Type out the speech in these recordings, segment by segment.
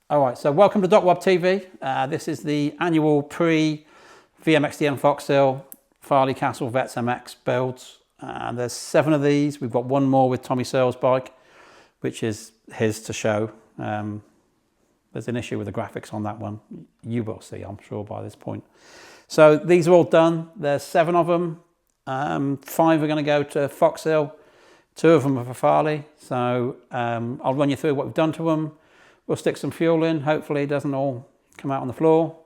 All right, so welcome to DocWob TV. This is the annual pre-VMXdN Foxhill Farley Castle Vets MX builds. There's 7 of these. We've got one more with Tommy Searle's bike, which is his to show. There's an issue with the graphics on that one. You will see, I'm sure, by this point. So these are all done. There's 7 of them. 5 are going to go to Foxhill. 2 of them are for Farley. So I'll run you through what we've done to them. We'll stick some fuel in. Hopefully it doesn't all come out on the floor.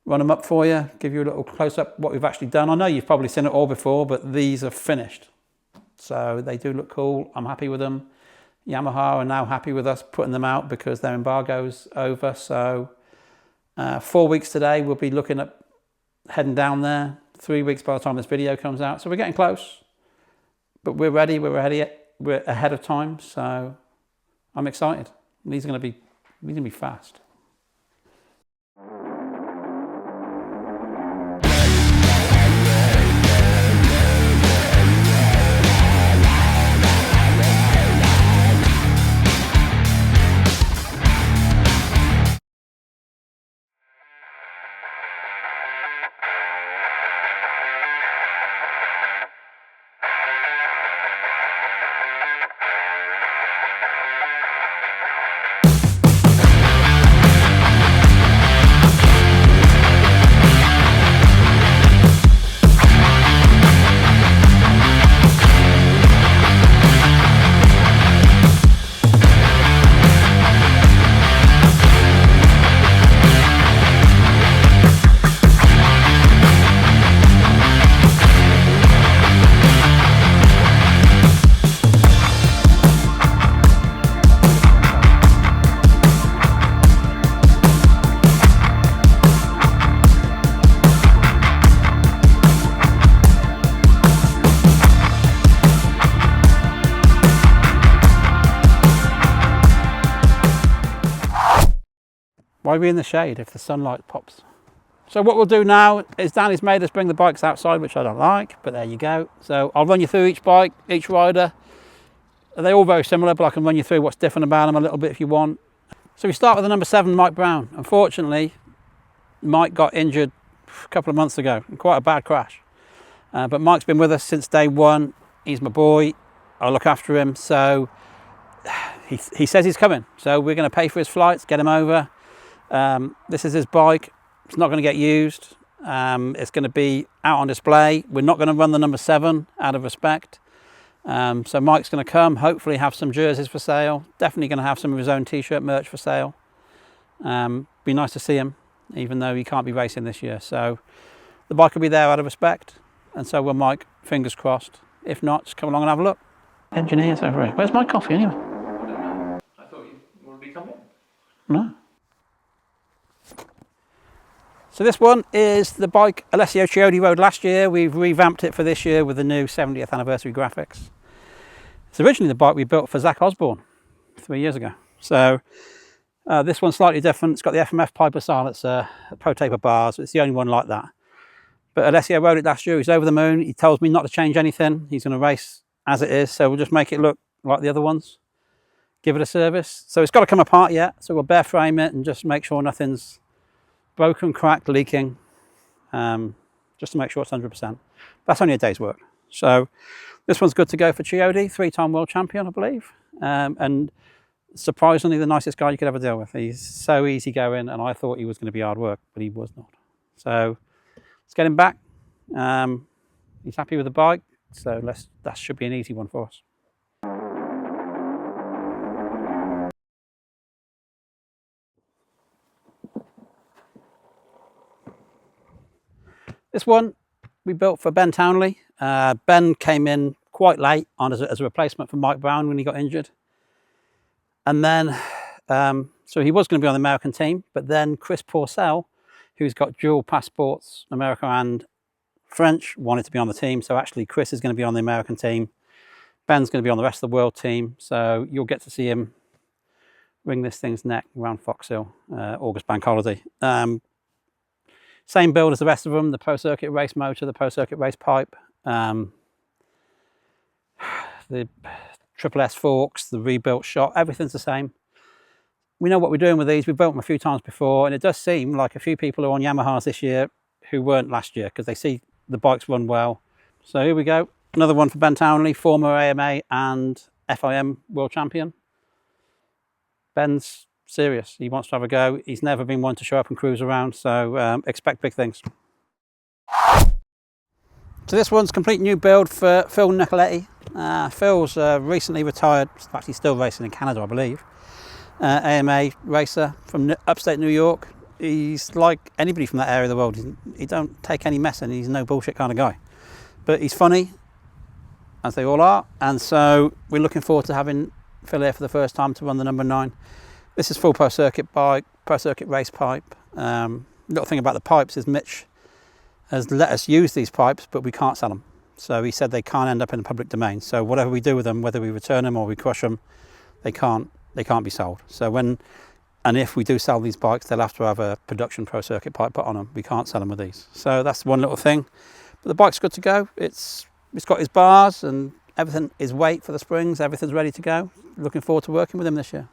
Run them up for you. Give you a little close-up what we've actually done. I know you've probably seen it all before, but these are finished. So they do look cool. I'm happy with them. Yamaha are now happy with us putting them out because their embargo's over. So 4 weeks today, we'll be looking at heading down there. 3 weeks by the time this video comes out. So we're getting close, but we're ready. We're ahead of time. So I'm excited. These are going to be fast. Why be in the shade if the sunlight pops? So what we'll do now is Danny's made us bring the bikes outside, which I don't like, but there you go. So I'll run you through each bike, each rider. They're all very similar, but I can run you through what's different about them a little bit if you want. So we start with the number 7, Mike Brown. Unfortunately, Mike got injured a couple of months ago in quite a bad crash. But Mike's been with us since day 1. He's my boy. I look after him. So he says he's coming. So we're going to pay for his flights, get him over. This is his bike. It's not going to get used. It's going to be out on display. We're not going to run the number 7 out of respect. So Mike's going to come, hopefully have some jerseys for sale. Definitely going to have some of his own t-shirt merch for sale. Be nice to see him, even though he can't be racing this year. So the bike will be there out of respect. And so will Mike, fingers crossed. If not, just come along and have a look. Engineers over here. Where's my coffee anyway? I thought you wanted to come in. No. So this one is the bike Alessio Chiodi rode last year. We've revamped it for this year with the new 70th anniversary graphics. It's originally the bike we built for Zach Osborne 3 years ago. So this one's slightly different. It's got the FMF Piper silencer, Pro Taper bars. It's the only one like that. But Alessio rode it last year. He's over the moon. He tells me not to change anything. He's going to race as it is. So we'll just make it look like the other ones. Give it a service. So it's got to come apart yet. So we'll bare frame it and just make sure nothing's broken, cracked, leaking, just to make sure it's 100%. That's only a day's work. So this one's good to go for Chiodi, 3-time world champion, I believe. And surprisingly, the nicest guy you could ever deal with. He's so easygoing, and I thought he was going to be hard work, but he was not. So let's get him back. He's happy with the bike, so that should be an easy one for us. This one we built for Ben Townley. Ben came in quite late on as a replacement for Mike Brown when he got injured. And then, so he was going to be on the American team, but then Chris Porcel, who's got dual passports, America and French, wanted to be on the team. So actually Chris is going to be on the American team. Ben's going to be on the rest of the world team. So you'll get to see him ring this thing's neck around Foxhill, August bank holiday. Same build as the rest of them, the Pro Circuit race motor, the Pro Circuit race pipe, the Triple S forks, the rebuilt shot, everything's the same. we know what we're doing with these. We've built them a few times before, and it does seem like a few people are on Yamahas this year who weren't last year because they see the bikes run well. So here we go. Another one for Ben Townley, former AMA and FIM world champion. Ben's serious. He wants to have a go. He's never been one to show up and cruise around, so expect big things. So this one's a complete new build for Phil Nicoletti. Phil's recently retired, actually still racing in Canada, I believe. AMA racer from upstate New York. He's like anybody from that area of the world. He don't take any mess and he's no bullshit kind of guy. But he's funny, as they all are, and so we're looking forward to having Phil here for the first time to run the number 9. This is full pro circuit bike, pro circuit race pipe. Little thing about the pipes is Mitch has let us use these pipes, but we can't sell them. So he said they can't end up in the public domain. So whatever we do with them, whether we return them or we crush them, they can't be sold. So when and if we do sell these bikes, they'll have to have a production pro circuit pipe put on them. We can't sell them with these. So that's one little thing. But the bike's good to go. It's got his bars and everything, his weight for the springs, everything's ready to go. Looking forward to working with him this year.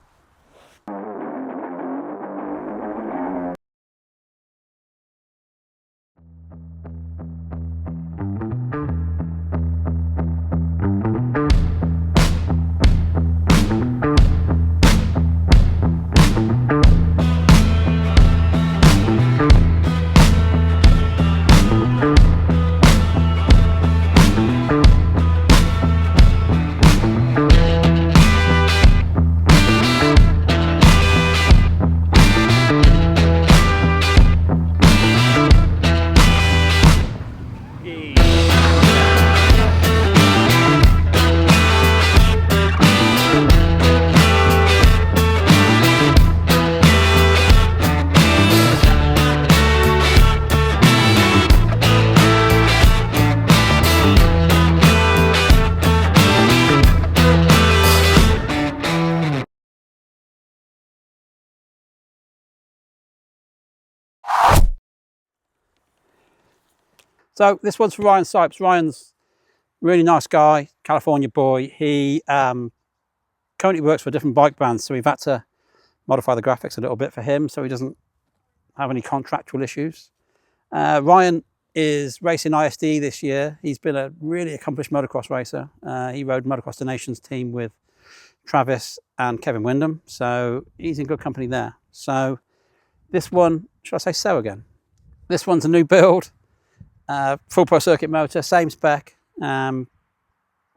So this one's for Ryan Sipes. Ryan's a really nice guy, California boy. He currently works for different bike brands, so we've had to modify the graphics a little bit for him so he doesn't have any contractual issues. Ryan is racing ISD this year. He's been a really accomplished motocross racer. He rode Motocross the Nations team with Travis and Kevin Windham, so he's in good company there. So this one, should I say so again? This one's a new build. Full pro circuit motor, same spec. Like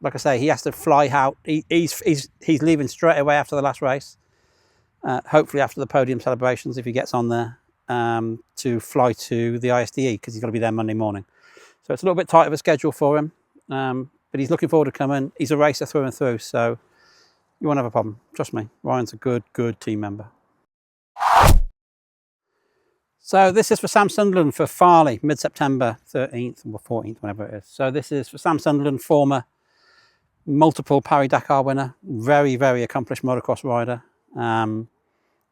I say, he has to fly out. He's leaving straight away after the last race. Hopefully after the podium celebrations, if he gets on there, to fly to the ISDE because he's got to be there Monday morning. So it's a little bit tight of a schedule for him, but he's looking forward to coming. He's a racer through and through, so you won't have a problem. Trust me, Ryan's a good team member. So this is for Sam Sunderland for Farley, mid-September 13th or 14th, whatever it is. So this is for Sam Sunderland, former multiple Paris-Dakar winner, very accomplished motocross rider.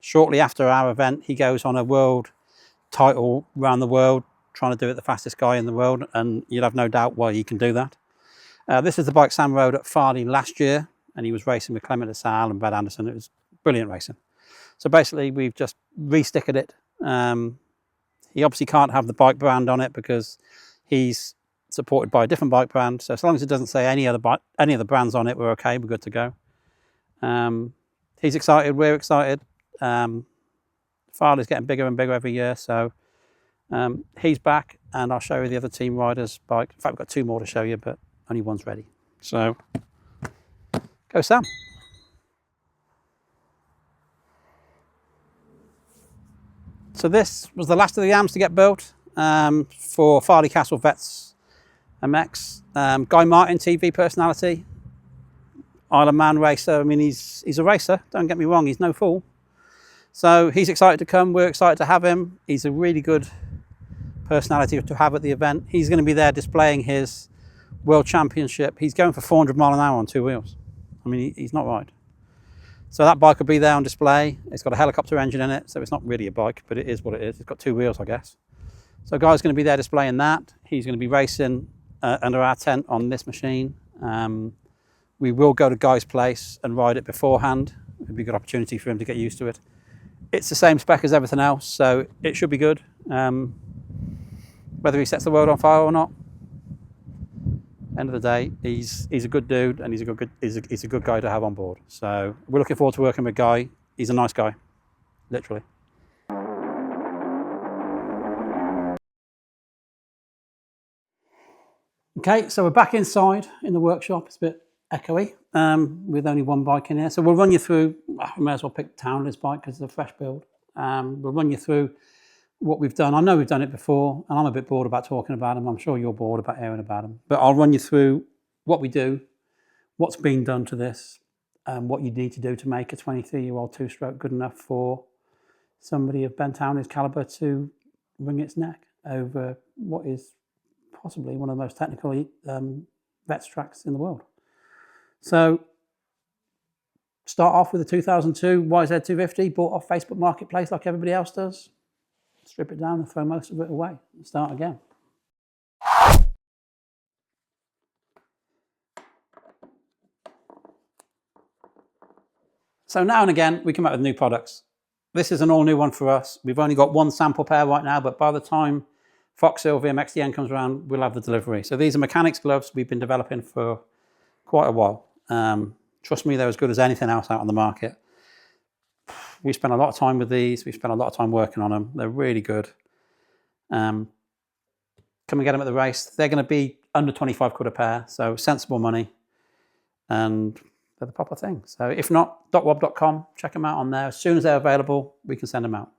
Shortly after our event, he goes on a world title around the world, trying to do it the fastest guy in the world, and you'll have no doubt why he can do that. This is the bike Sam rode at Farley last year, and he was racing with Clement Lasalle and Brad Anderson. It was brilliant racing. So basically, we've just re-stickered it. He obviously can't have the bike brand on it because he's supported by a different bike brand. So as long as it doesn't say any other brands on it, we're okay. We're good to go. He's excited. We're excited. Farley's getting bigger and bigger every year. So he's back, and I'll show you the other team riders' bike. In fact, we've got 2 more to show you, but only one's ready. So go Sam. So this was the last of the Yams to get built for Farley Castle Vets MX. Guy Martin, TV personality, Isle of Man racer. I mean, he's a racer, don't get me wrong, he's no fool. So he's excited to come, we're excited to have him. He's a really good personality to have at the event. He's going to be there displaying his World Championship. He's going for 400 mile an hour on 2 wheels. I mean, he's not right. So that bike will be there on display. It's got a helicopter engine in it, so it's not really a bike, but it is what it is. It's got 2 wheels, I guess. So Guy's going to be there displaying that. He's going to be racing under our tent on this machine. We will go to Guy's place and ride it beforehand. It'll be a good opportunity for him to get used to it. It's the same spec as everything else, so it should be good. Whether he sets the world on fire or not, end of the day, he's a good dude, and he's a good guy to have on board. So we're looking forward to working with Guy. He's a nice guy, literally. Okay, so we're back inside in the workshop. It's a bit echoey with only one bike in here. So we'll run you through, I may as well pick Townley's bike because it's a fresh build. We'll run you through what we've done. I know we've done it before, and I'm a bit bored about talking about them. I'm sure you're bored about hearing about them. But I'll run you through what we do, what's been done to this, and what you need to do to make a 23-year-old two-stroke good enough for somebody of Ben Townley's calibre to wring its neck over what is possibly one of the most technical vets tracks in the world. So, start off with a 2002 YZ 250, bought off Facebook Marketplace like everybody else does. Strip it down and throw most of it away and start again. So now and again, we come out with new products. This is an all new one for us. We've only got one sample pair right now, but by the time Foxhill VMXdN comes around, we'll have the delivery. So these are mechanics gloves we've been developing for quite a while. Trust me, they're as good as anything else out on the market. We spent a lot of time with these. We spent a lot of time working on them. They're really good. Come and get them at the race. They're going to be under 25 quid a pair, so sensible money. And they're the proper thing. So if not, DocWob.com, check them out on there. As soon as they're available, we can send them out.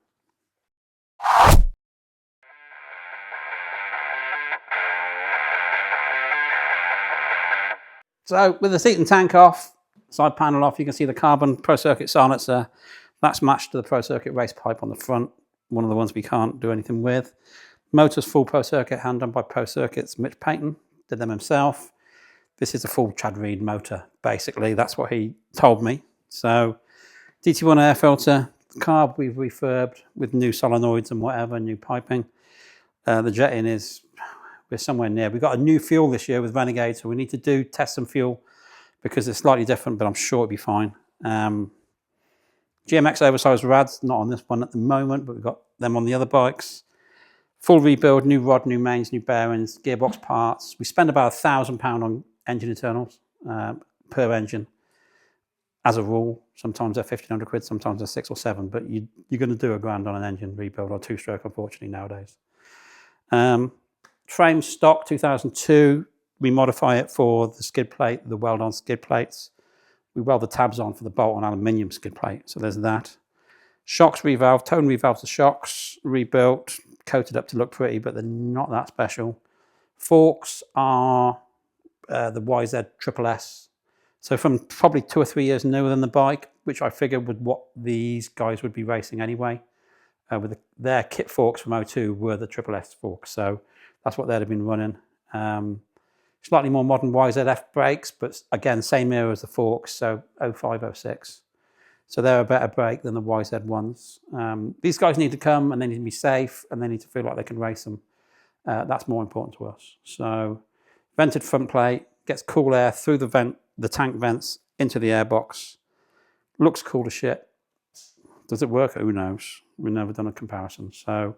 So with the seat and tank off, side panel off, you can see the carbon Pro Circuit silencer. That's matched to the Pro Circuit race pipe on the front, one of the ones we can't do anything with. Motor's full Pro Circuit, hand done by Pro Circuit's Mitch Payton, did them himself. This is a full Chad Reed motor, basically. That's what he told me. So DT1 air filter, carb we've refurbed with new solenoids and whatever, new piping. The jetting is, we're somewhere near. We've got a new fuel this year with Renegade, so we need to test some fuel because it's slightly different, but I'm sure it'll be fine. GMX oversized rads, not on this one at the moment, but we've got them on the other bikes. Full rebuild, new rod, new mains, new bearings, gearbox parts. We spend about £1,000 on engine internals per engine. As a rule, sometimes they're 1,500 quid, sometimes they're 6 or 7, but you're going to do £1,000 on an engine rebuild or two-stroke, unfortunately, nowadays. Frame stock 2002. We modify it for the skid plate, the weld-on skid plates. We weld the tabs on for the bolt-on aluminium skid plate, so there's that. Shocks revalved, tone revalves the shocks, rebuilt, coated up to look pretty, but they're not that special. Forks are the YZ Triple S. So from probably 2 or 3 years newer than the bike, which I figured would what these guys would be racing anyway. Their kit forks from 02 were the Triple S forks, so that's what they'd have been running. Slightly more modern YZF brakes, but again, same era as the forks, so 05, 06. So they're a better brake than the YZ ones. These guys need to come and they need to be safe and they need to feel like they can race them. That's more important to us. So vented front plate, gets cool air through the tank vents into the airbox. Looks cool as shit. Does it work? Who knows? We've never done a comparison. So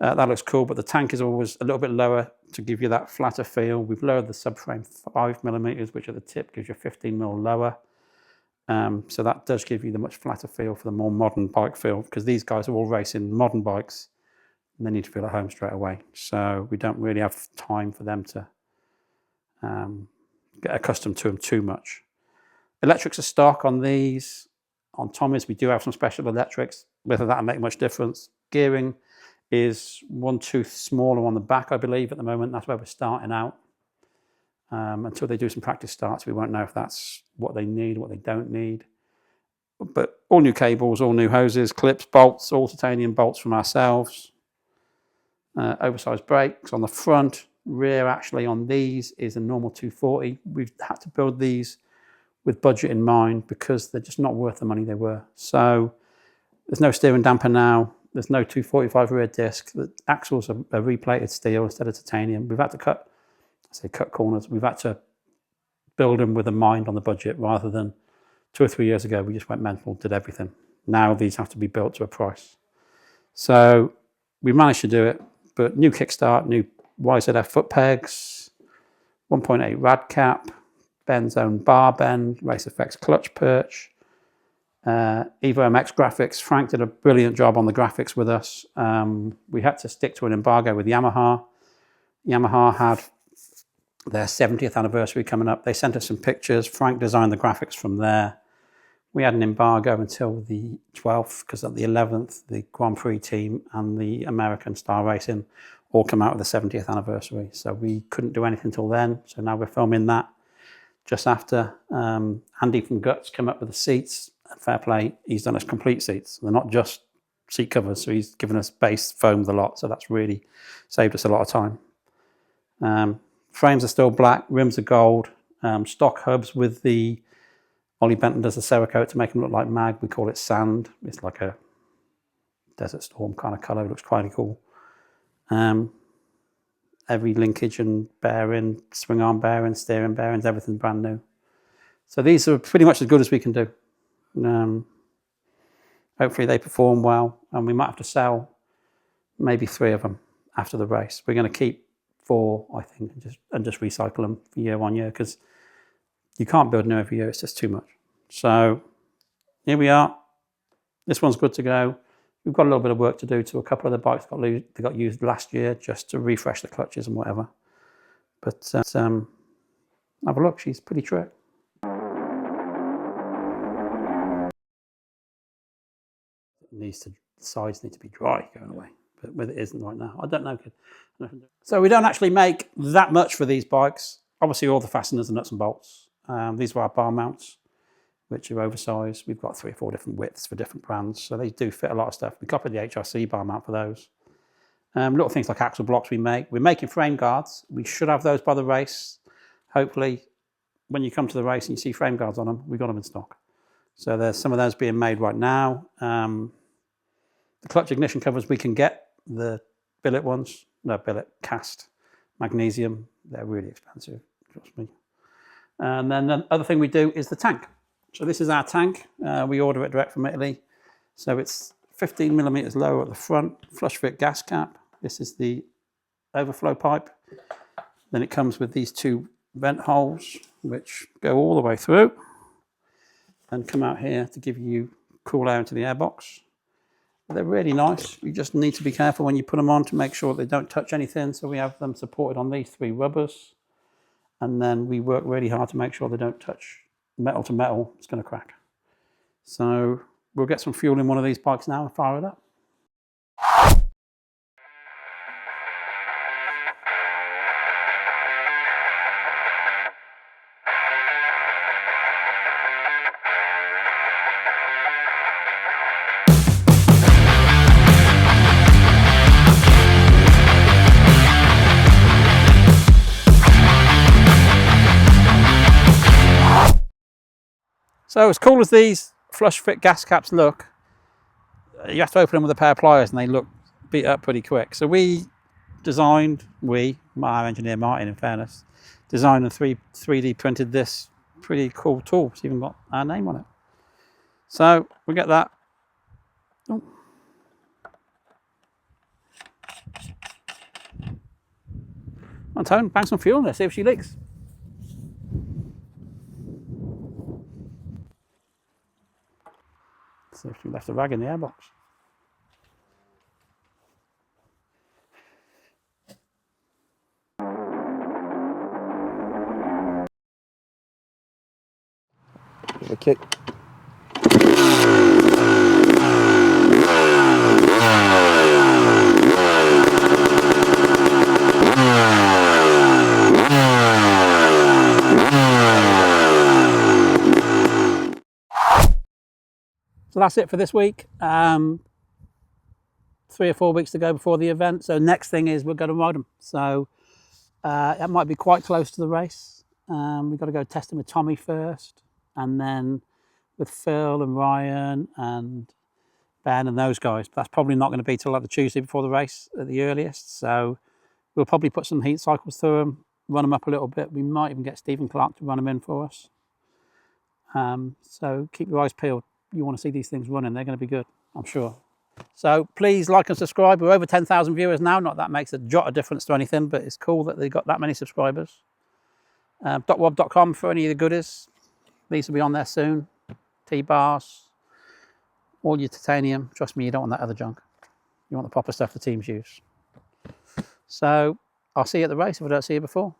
that looks cool, but the tank is always a little bit lower to give you that flatter feel. We've lowered the subframe 5mm, which at the tip gives you 15mm lower. So that does give you the much flatter feel for the more modern bike feel, because these guys are all racing modern bikes and they need to feel at home straight away. So we don't really have time for them to get accustomed to them too much. Electrics are stock on these. On Tommy's, we do have some special electrics. Whether that'll make much difference. Gearing is 1 tooth smaller on the back, I believe, at the moment. That's where we're starting out. Until they do some practice starts, we won't know if that's what they need, what they don't need. But all new cables, all new hoses, clips, bolts, all titanium bolts from ourselves. Oversized brakes on the front. Rear, actually, on these is a normal 240. We've had to build these with budget in mind because they're just not worth the money they were. So there's no steering damper now. There's no 245 rear disc. The axles are replated steel instead of titanium. We've had to cut corners. We've had to build them with a mind on the budget rather than 2 or 3 years ago, we just went mental, did everything. Now these have to be built to a price. So we managed to do it, but new kickstart, new YZF foot pegs, 1.8 rad cap, Ben's own bar bend, Race Effects clutch perch, Evo MX graphics. Frank did a brilliant job on the graphics with us. We had to stick to an embargo with Yamaha. Yamaha had their 70th anniversary coming up. They sent us some pictures. Frank designed the graphics from there. We had an embargo until the 12th, because at the 11th, the Grand Prix team and the American Star Racing all come out with the 70th anniversary. So we couldn't do anything until then. So now we're filming that just after. Andy from Guts came up with the seats. Fair play, he's done us complete seats. They're not just seat covers, so he's given us base foam the lot. So that's really saved us a lot of time. Frames are still black, rims are gold, stock hubs with the Ollie Benton does the Cerakote to make them look like mag. We call it sand. It's like a Desert Storm kind of colour. It looks quite cool. Every linkage and bearing, swing arm bearing, steering bearings, everything's brand new. So these are pretty much as good as we can do. Hopefully they perform well, and we might have to sell maybe 3 of them after the race. We're going to keep 4, I think, and just recycle them year on year, because you can't build new every year. It's just too much. So here we are. This one's good to go. We've got a little bit of work to do to a couple of the bikes that got used last year, just to refresh the clutches and whatever. But have a look. She's pretty trick. The sides need to be dry going away, but it isn't right now. I don't know. So we don't actually make that much for these bikes. Obviously all the fasteners and nuts and bolts. These are our bar mounts, which are oversized. We've got 3 or 4 different widths for different brands, so they do fit a lot of stuff. We copied the HRC bar mount for those. Little things like axle blocks we make. We're making frame guards. We should have those by the race. Hopefully when you come to the race and you see frame guards on them, we've got them in stock. So there's some of those being made right now. The clutch ignition covers we can get, the billet ones, no billet, cast, magnesium, they're really expensive, trust me. And then the other thing we do is the tank. So this is our tank. We order it direct from Italy. So it's 15 millimeters lower at the front, flush fit gas cap. This is the overflow pipe. Then it comes with these 2 vent holes, which go all the way through and come out here to give you cool air into the airbox. They're really nice. You just need to be careful when you put them on to make sure they don't touch anything. So we have them supported on these 3 rubbers. And then we work really hard to make sure they don't touch metal to metal. It's going to crack. So we'll get some fuel in one of these bikes now and fire it up. So as cool as these flush fit gas caps look, you have to open them with a pair of pliers and they look beat up pretty quick. So our engineer Martin in fairness, designed and 3D printed this pretty cool tool. It's even got our name on it. So we get that. Oh. Come on, Tone, bang some fuel in there, see if she leaks. See if she left a rag in the airbox. Give it a kick. So that's it for this week. 3 or 4 weeks to go before the event. So next thing is we're going to ride them. So that might be quite close to the race. We've got to go test them with Tommy first, and then with Phil and Ryan and Ben and those guys. But that's probably not going to be till like the Tuesday before the race at the earliest. So we'll probably put some heat cycles through them, run them up a little bit. We might even get Stephen Clark to run them in for us. So keep your eyes peeled. you want to see these things running. They're going to be good, I'm sure. So please like and subscribe. We're over 10,000 viewers now. Not that makes a jot of difference to anything, but it's cool that they got that many subscribers. DocWob.com for any of the goodies. These will be on there soon. T-bars, all your titanium. Trust me, you don't want that other junk. You want the proper stuff the teams use. So I'll see you at the race if I don't see you before.